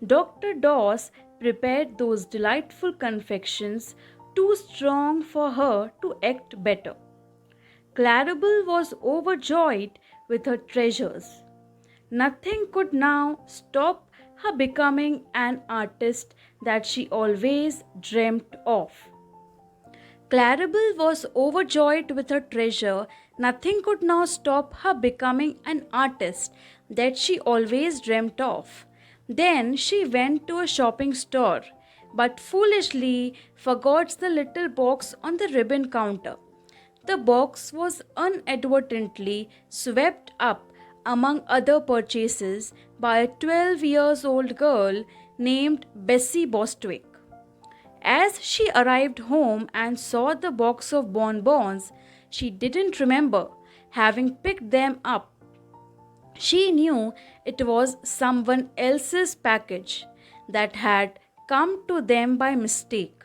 Dr. Doss prepared those delightful confections too strong for her to act better. Claribel was overjoyed with her treasures. Nothing could now stop her becoming an artist that she always dreamt of. Claribel was overjoyed with her treasure. Nothing could now stop her becoming an artist that she always dreamt of. Then she went to a shopping store, but foolishly forgot the little box on the ribbon counter. The box was inadvertently swept up among other purchases by a 12 years old girl named Bessie Bostwick. As she arrived home and saw the box of bonbons, she didn't remember having picked them up. She knew it was someone else's package that had come to them by mistake.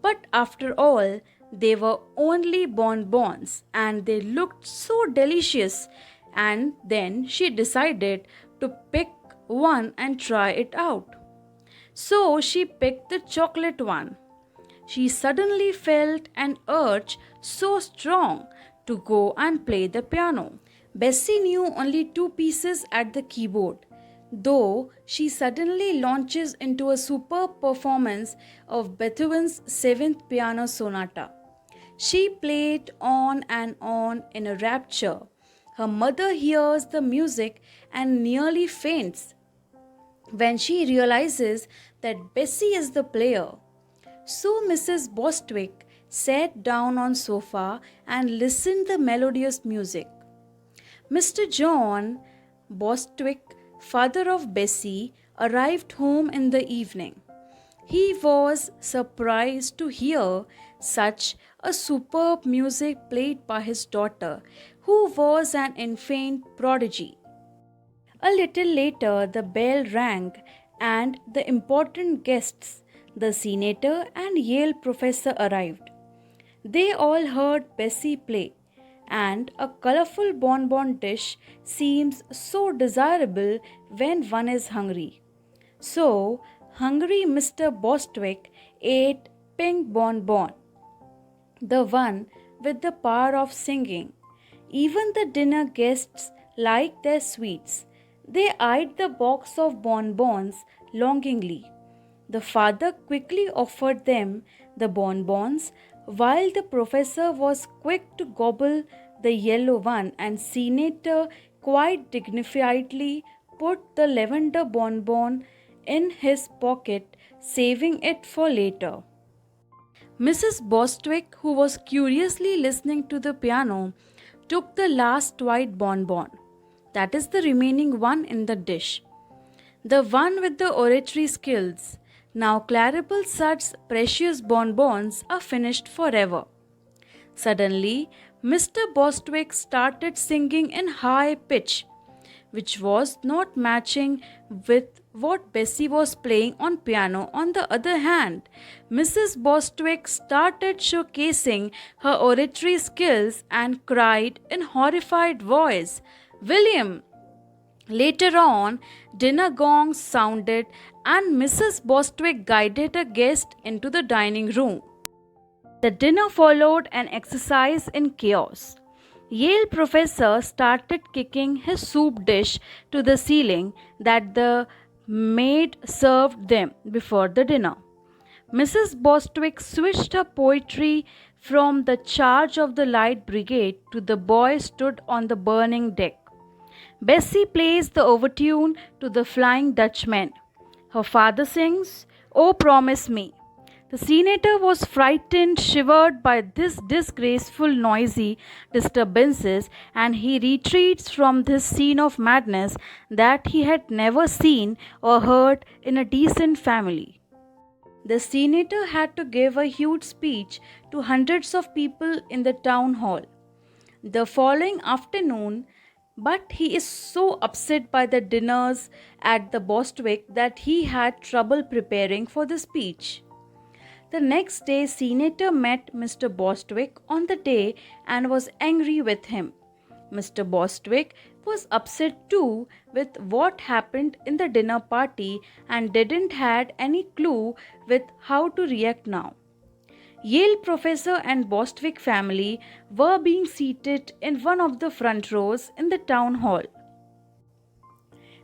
But after all, they were only bonbons and they looked so delicious. And then she decided to pick one and try it out. So she picked the chocolate one. She suddenly felt an urge so strong to go and play the piano. Bessie knew only two pieces at the keyboard, though she suddenly launches into a superb performance of Beethoven's Seventh Piano Sonata. She played on and on in a rapture. Her mother hears the music and nearly faints when she realizes that Bessie is the player. So Mrs. Bostwick sat down on sofa and listened the melodious music. Mr. John Bostwick, father of Bessie, arrived home in the evening. He was surprised to hear such a superb music played by his daughter, who was an infant prodigy. A little later, the bell rang, and the important guests, the senator and Yale professor, arrived. They all heard Bessie play, and a colorful bonbon dish seems so desirable when one is hungry. So, hungry Mr. Bostwick ate Pink Bonbon, the one with the power of singing. Even the dinner guests liked their sweets. They eyed the box of bonbons longingly. The father quickly offered them the bonbons, while the professor was quick to gobble the yellow one, and senator quite dignifiedly put the lavender bonbon in his pocket, saving it for later. Mrs. Bostwick, who was curiously listening to the piano, took the last white bonbon, that is the remaining one in the dish, the one with the oratory skills. Now Claribel Sudds' precious bonbons are finished forever. Suddenly, Mr. Bostwick started singing in high pitch, which was not matching with what Bessie was playing on piano. On the other hand, Mrs. Bostwick started showcasing her oratory skills and cried in horrified voice, "William!" Later on, dinner gongs sounded and Mrs. Bostwick guided a guest into the dining room. The dinner followed an exercise in chaos. Yale professor started kicking his soup dish to the ceiling that the maid served them before the dinner. Mrs. Bostwick switched her poetry from the charge of the light brigade to the boy stood on the burning deck. Bessie plays the overtune to the Flying Dutchman. Her father sings, "Oh, promise me." The senator was frightened, shivered by this disgraceful, noisy disturbances, and he retreats from this scene of madness that he had never seen or heard in a decent family. The senator had to give a huge speech to hundreds of people in the town hall the following afternoon, but he is so upset by the dinners at the Bostwick that he had trouble preparing for the speech. The next day, Senator met Mr. Bostwick on the day and was angry with him. Mr. Bostwick was upset too with what happened in the dinner party and didn't had any clue with how to react now. Yale professor and Bostwick family were being seated in one of the front rows in the town hall.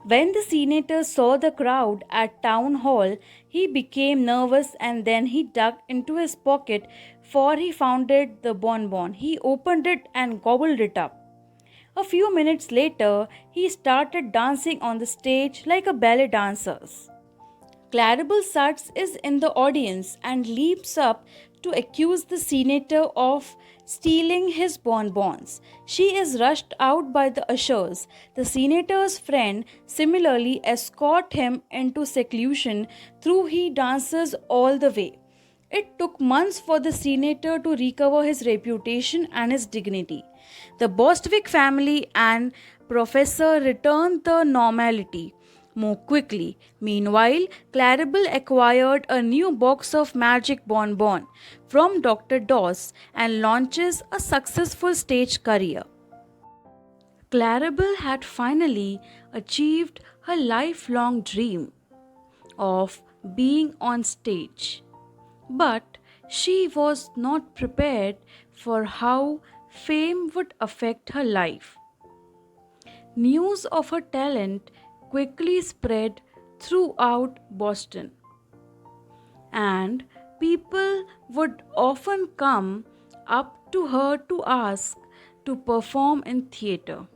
When the senator saw the crowd at town hall, he became nervous and then he dug into his pocket for he found it the bonbon. He opened it and gobbled it up. A few minutes later, he started dancing on the stage like a ballet dancer. Claribel Sutts is in the audience and leaps up to accuse the senator of stealing his bonbons. She is rushed out by the ushers. The senator's friend similarly escort him into seclusion through he dances all the way. It took months for the senator to recover his reputation and his dignity. The Bostwick family and professor returned the normality more quickly. Meanwhile, Claribel acquired a new box of magic bonbon from Dr. Doss and launches a successful stage career. Claribel had finally achieved her lifelong dream of being on stage. But she was not prepared for how fame would affect her life. News of her talent quickly spread throughout Boston, and people would often come up to her to ask to perform in theatre.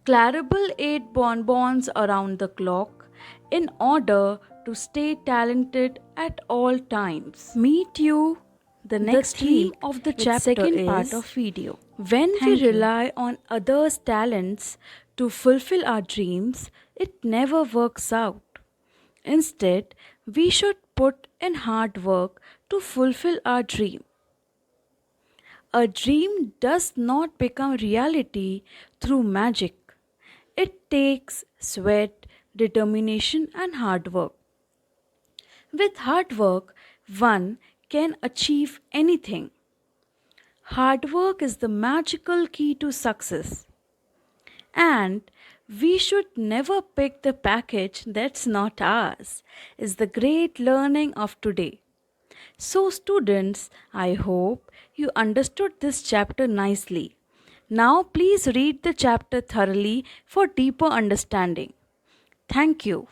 Claribel ate bonbons around the clock in order to stay talented at all times. Meet you the next theme week of the chapter second part of video. When we rely on others' talents to fulfill our dreams, it never works out. Instead, we should put in hard work to fulfill our dream. A dream does not become reality through magic. It takes sweat, determination, and hard work. With hard work, one can achieve anything. Hard work is the magical key to success. And we should never pick the package that's not ours, is the great learning of today. So, students, I hope you understood this chapter nicely. Now, please read the chapter thoroughly for deeper understanding. Thank you.